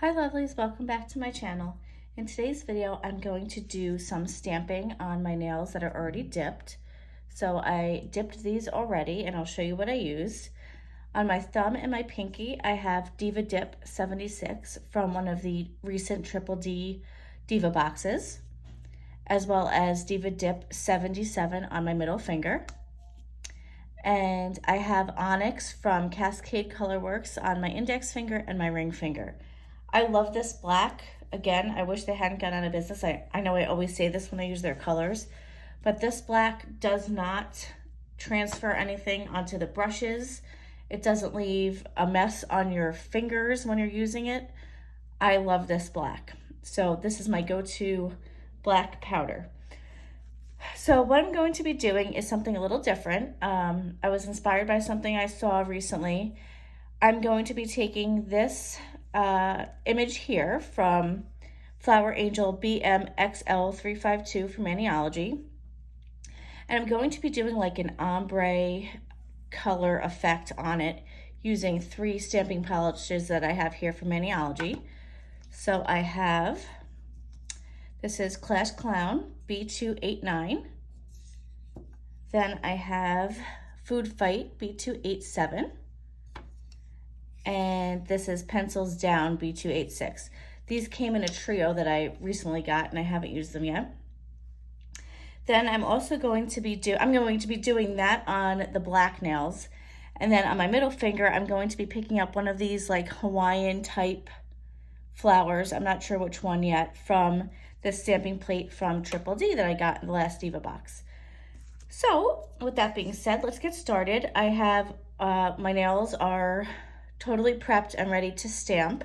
Hi lovelies, welcome back to my channel. In today's video, I'm going to do some stamping on my nails that are already dipped. So I dipped these already and I'll show you what I used. On my thumb and my pinky, I have Diva Dip 76 from one of the recent Triple D Diva boxes, as well as Diva Dip 77 on my middle finger. And I have Onyx from Cascade Colorworks on my index finger and my ring finger. I love this black. Again, I wish they hadn't gone out of business. I know I always say this when I use their colors, but this black does not transfer anything onto the brushes. It doesn't leave a mess on your fingers when you're using it. I love this black. So this is my go-to black powder. So what I'm going to be doing is something a little different. I was inspired by something I saw recently. I'm going to be taking this image here from Flower Angel BMXL352 from Maniology. And I'm going to be doing like an ombre color effect on it using 3 stamping polishes that I have here from Maniology. So I have, this is Clash Clown B289. Then I have Food Fight B287. And this is Pencils Down B286. These came in a trio that I recently got and I haven't used them yet. Then I'm also going to be doing that on the black nails. And then on my middle finger, I'm going to be picking up one of these like Hawaiian type flowers. I'm not sure which one yet, from this stamping plate from Triple D that I got in the last Diva box. So with that being said, let's get started. I have, my nails are totally prepped and ready to stamp.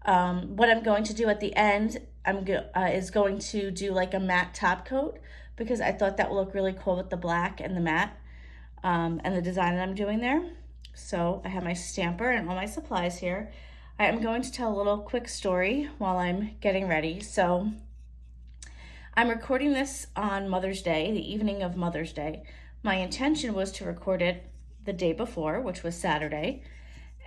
What I'm going to do at the end is going to do like a matte top coat, because I thought that would look really cool with the black and the matte and the design that I'm doing there. So I have my stamper and all my supplies here. I am going to tell a little quick story while I'm getting ready. So I'm recording this on Mother's Day, the evening of Mother's Day. My intention was to record it the day before, which was Saturday,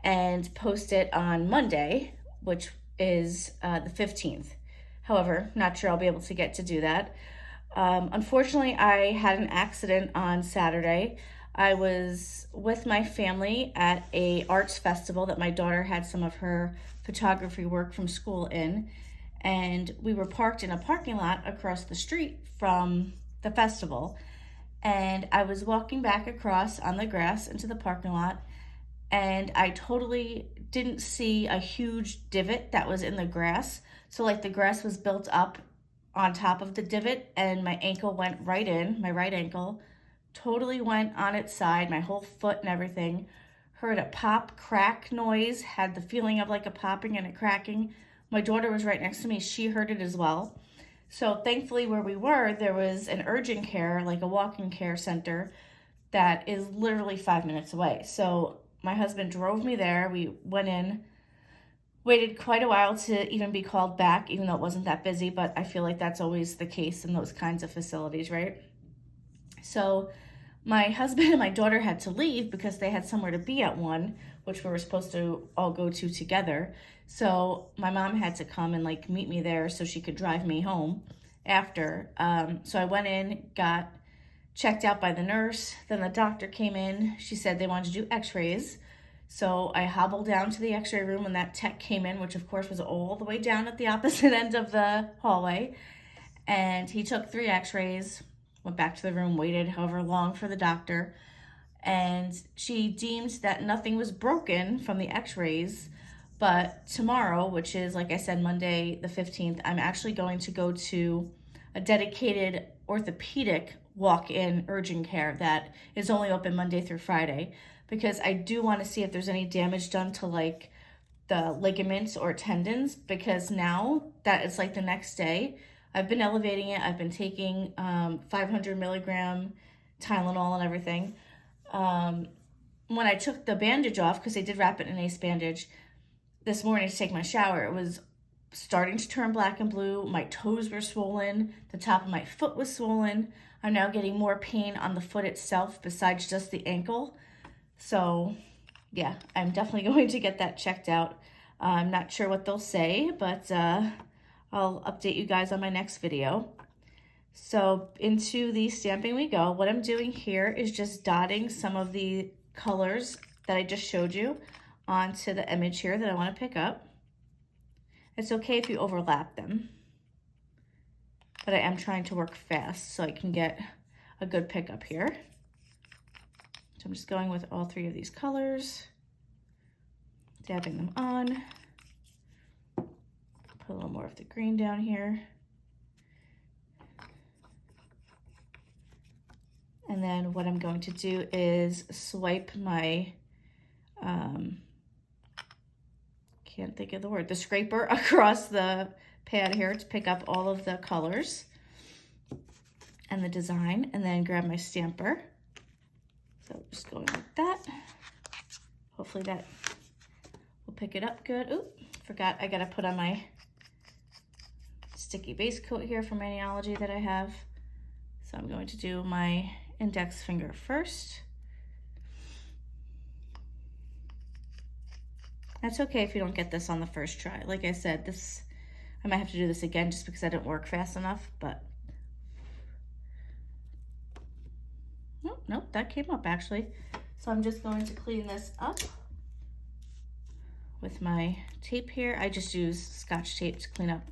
and post it on Monday, which is the 15th. However, not sure I'll be able to get to do that. Unfortunately, I had an accident on Saturday. I was with my family at a arts festival that my daughter had some of her photography work from school in, and we were parked in a parking lot across the street from the festival. And I was walking back across on the grass into the parking lot, and I totally didn't see a huge divot that was in the grass. So like the grass was built up on top of the divot, and my ankle went right in, my right ankle, totally went on its side, my whole foot and everything. Heard a pop crack noise, had the feeling of like a popping and a cracking. My daughter was right next to me, she heard it as well. So thankfully where we were, there was an urgent care, like a walk-in care center that is literally 5 minutes away. So my husband drove me there. We went in, waited quite a while to even be called back, even though it wasn't that busy, but I feel like that's always the case in those kinds of facilities, right? So my husband and my daughter had to leave because they had somewhere to be at 1, which we were supposed to all go to together. So my mom had to come and like meet me there so she could drive me home after. So I went in, got checked out by the nurse. Then the doctor came in. She said they wanted to do x-rays. So I hobbled down to the x-ray room when that tech came in, which of course was all the way down at the opposite end of the hallway. And he took 3 x-rays, went back to the room, waited however long for the doctor. And she deemed that nothing was broken from the x-rays. But tomorrow, which is, like I said, Monday the 15th, I'm actually going to go to a dedicated orthopedic walk-in urgent care that is only open Monday through Friday, because I do want to see if there's any damage done to like the ligaments or tendons, because now that it's like the next day, I've been elevating it. I've been taking 500 milligram Tylenol and everything. When I took the bandage off, because they did wrap it in an ace bandage, this morning to take my shower, it was starting to turn black and blue. My toes were swollen. The top of my foot was swollen. I'm now getting more pain on the foot itself besides just the ankle. So yeah, I'm definitely going to get that checked out. I'm not sure what they'll say, but I'll update you guys on my next video. So into the stamping we go. What I'm doing here is just dotting some of the colors that I just showed you onto the image here that I want to pick up. It's okay if you overlap them, but I am trying to work fast so I can get a good pickup here. So I'm just going with all three of these colors, dabbing them on. Put a little more of the green down here. And then what I'm going to do is swipe my, can't think of the word, the scraper across the pad here to pick up all of the colors and the design, and then grab my stamper. So just going like that. Hopefully that will pick it up good. Oop, forgot I gotta put on my sticky base coat here from Maniology that I have. So I'm going to do my index finger first. That's okay if you don't get this on the first try. Like I said, this, I might have to do this again just because I didn't work fast enough, but nope, that came up actually. So I'm just going to clean this up with my tape here. I just use Scotch tape to clean up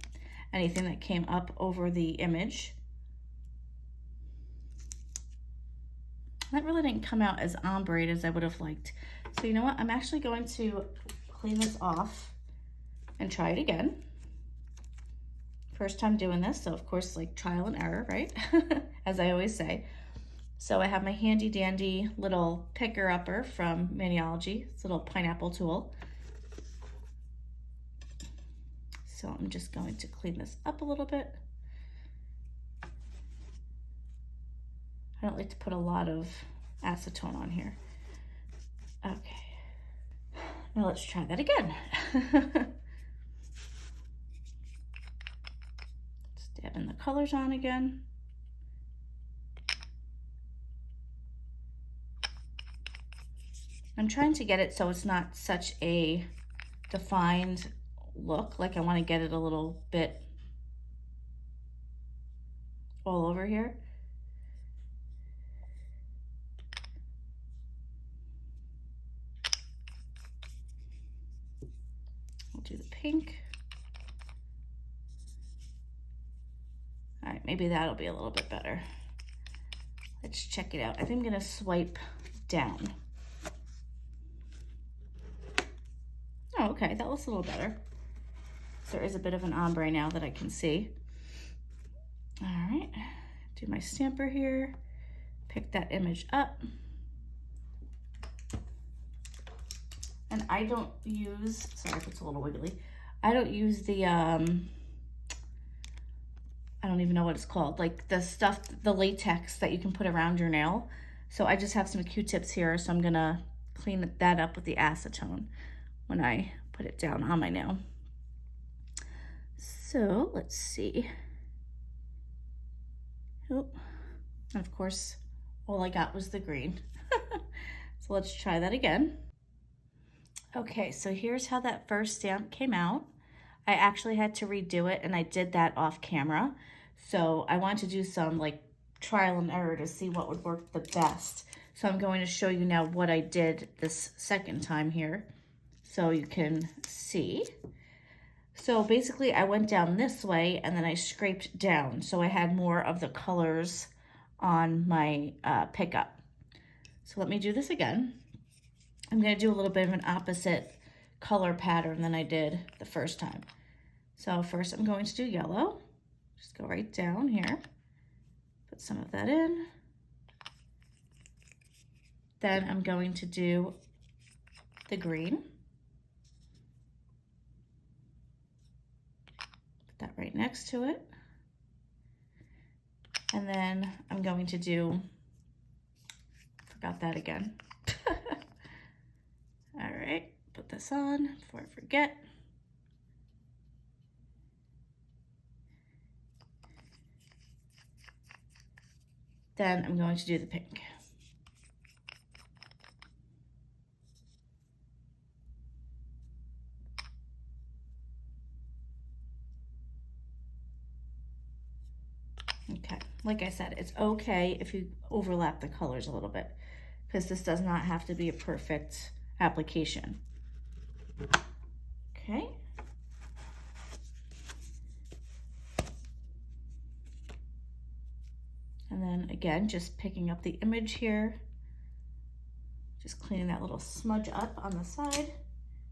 anything that came up over the image. That really didn't come out as ombre as I would have liked. So you know what? I'm actually going to clean this off and try it again. First time doing this, so of course, like trial and error, right? As I always say. So I have my handy dandy little picker upper from Maniology. It's a little pineapple tool. So I'm just going to clean this up a little bit. I don't like to put a lot of acetone on here. Okay, now let's try that again. Just dabbing the colors on again. I'm trying to get it so it's not such a defined look. Like I want to get it a little bit all over here. I'll do the pink. All right, maybe that'll be a little bit better. Let's check it out. I think I'm gonna swipe down. Oh, okay, that looks a little better. So there is a bit of an ombre now that I can see. All right, do my stamper here, pick that image up. And I don't use, sorry if it's a little wiggly, I don't use the, I don't even know what it's called, like the stuff, the latex that you can put around your nail. So I just have some Q-tips here, so I'm gonna clean that up with the acetone when I put it down on my nail. So let's see. Oh, and of course, all I got was the green. So let's try that again. Okay, so here's how that first stamp came out. I actually had to redo it, and I did that off camera. So I want to do some like trial and error to see what would work the best. So I'm going to show you now what I did this second time here so you can see. So basically I went down this way and then I scraped down. So I had more of the colors on my pickup. So let me do this again. I'm gonna do a little bit of an opposite color pattern than I did the first time. So first I'm going to do yellow. Just go right down here, put some of that in. Then I'm going to do the green. Put that right next to it. And then I'm going to do, forgot that again. All right, put this on before I forget. Then I'm going to do the pink. like I said, it's okay if you overlap the colors a little bit, because this does not have to be a perfect application. Okay. And then again, just picking up the image here, just cleaning that little smudge up on the side,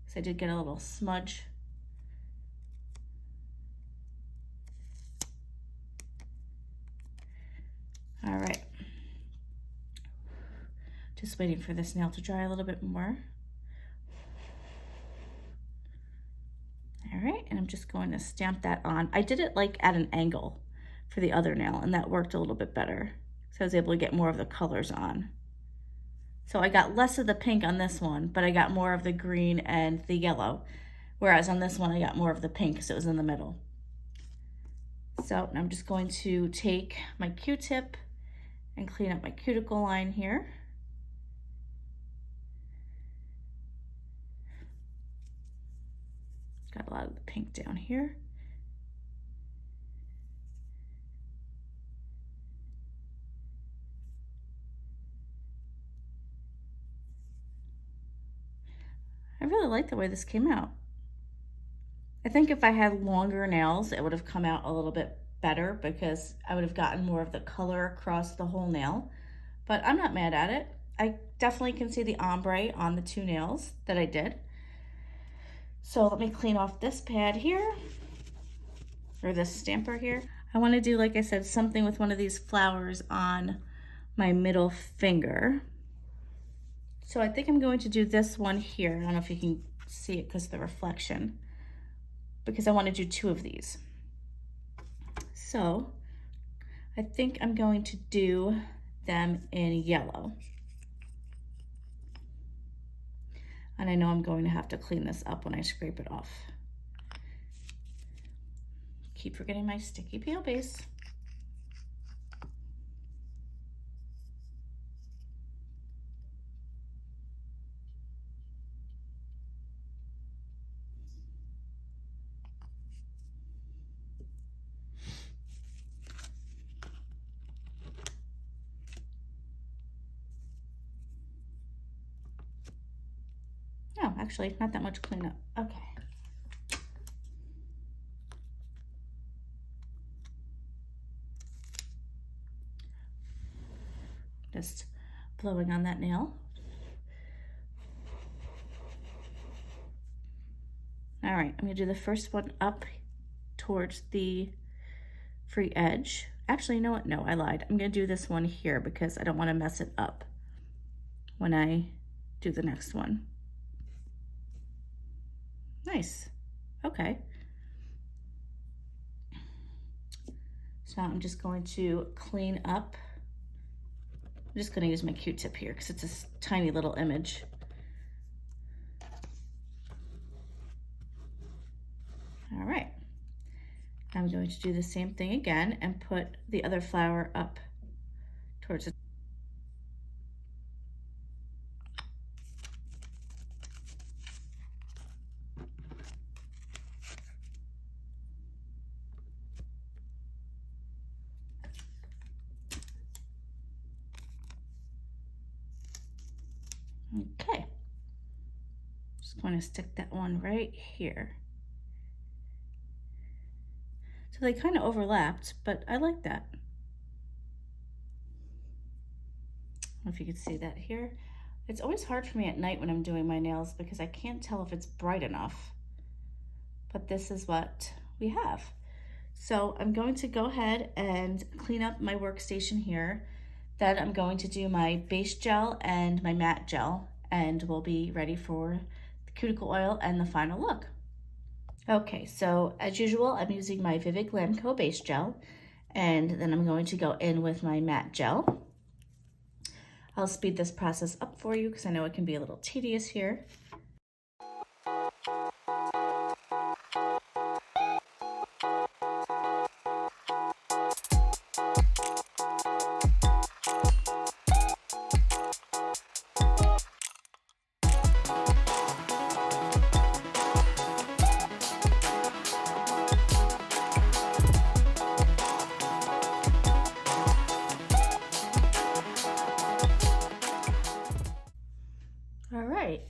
because I did get a little smudge. All right. Just waiting for this nail to dry a little bit more. All right, and I'm just going to stamp that on. I did it like at an angle for the other nail, and that worked a little bit better. So I was able to get more of the colors on. So I got less of the pink on this one, but I got more of the green and the yellow. Whereas on this one, I got more of the pink because it was in the middle. So I'm just going to take my Q-tip and clean up my cuticle line here. Got a lot of the pink down here. I really like the way this came out. I think if I had longer nails, it would have come out a little bit better because I would have gotten more of the color across the whole nail, but I'm not mad at it. I definitely can see the ombre on the two nails that I did. So let me clean off this pad here, or this stamper here. I want to do, like I said, something with one of these flowers on my middle finger. So I think I'm going to do this one here. I don't know if you can see it because of the reflection, because I want to do two of these. So I think I'm going to do them in yellow. And I know I'm going to have to clean this up when I scrape it off. Keep forgetting my sticky peel base. Oh, actually, not that much cleanup. Okay. Just blowing on that nail. All right, I'm gonna do the first one up towards the free edge. Actually, you know what? No, I lied. I'm gonna do this one here because I don't wanna mess it up when I do the next one. Nice. Okay. So I'm just going to clean up. I'm just going to use my Q-tip here because it's a tiny little image. All right. I'm going to do the same thing again and put the other flower up towards the Okay, just going to stick that one right here. So they kind of overlapped, but I like that. I don't know if you can see that here. It's always hard for me at night when I'm doing my nails because I can't tell if it's bright enough, but this is what we have. So I'm going to go ahead and clean up my workstation here. Then I'm going to do my base gel and my matte gel, and we'll be ready for the cuticle oil and the final look. Okay, so as usual, I'm using my Glam Co base gel, and then I'm going to go in with my matte gel. I'll speed this process up for you because I know it can be a little tedious here. right,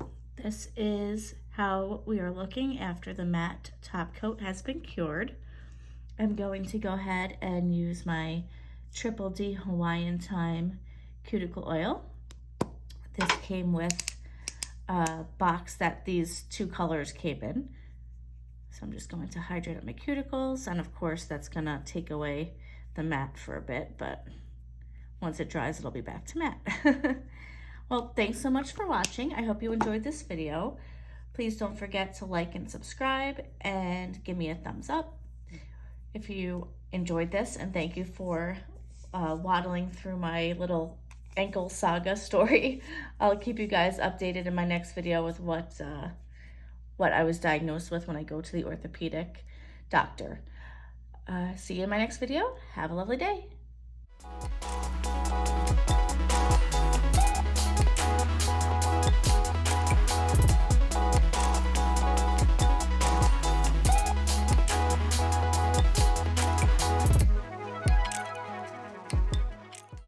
this is how we are looking after the matte top coat has been cured. I'm going to go ahead and use my Triple D Hawaiian Thyme cuticle oil. This came with a box that these two colors came in. So I'm just going to hydrate up my cuticles, and of course that's gonna take away the matte for a bit, but once it dries, it'll be back to matte. Well, thanks so much for watching. I hope you enjoyed this video. Please don't forget to like and subscribe and give me a thumbs up if you enjoyed this, and thank you for waddling through my little ankle saga story. I'll keep you guys updated in my next video with what I was diagnosed with when I go to the orthopedic doctor. See you in my next video. Have a lovely day.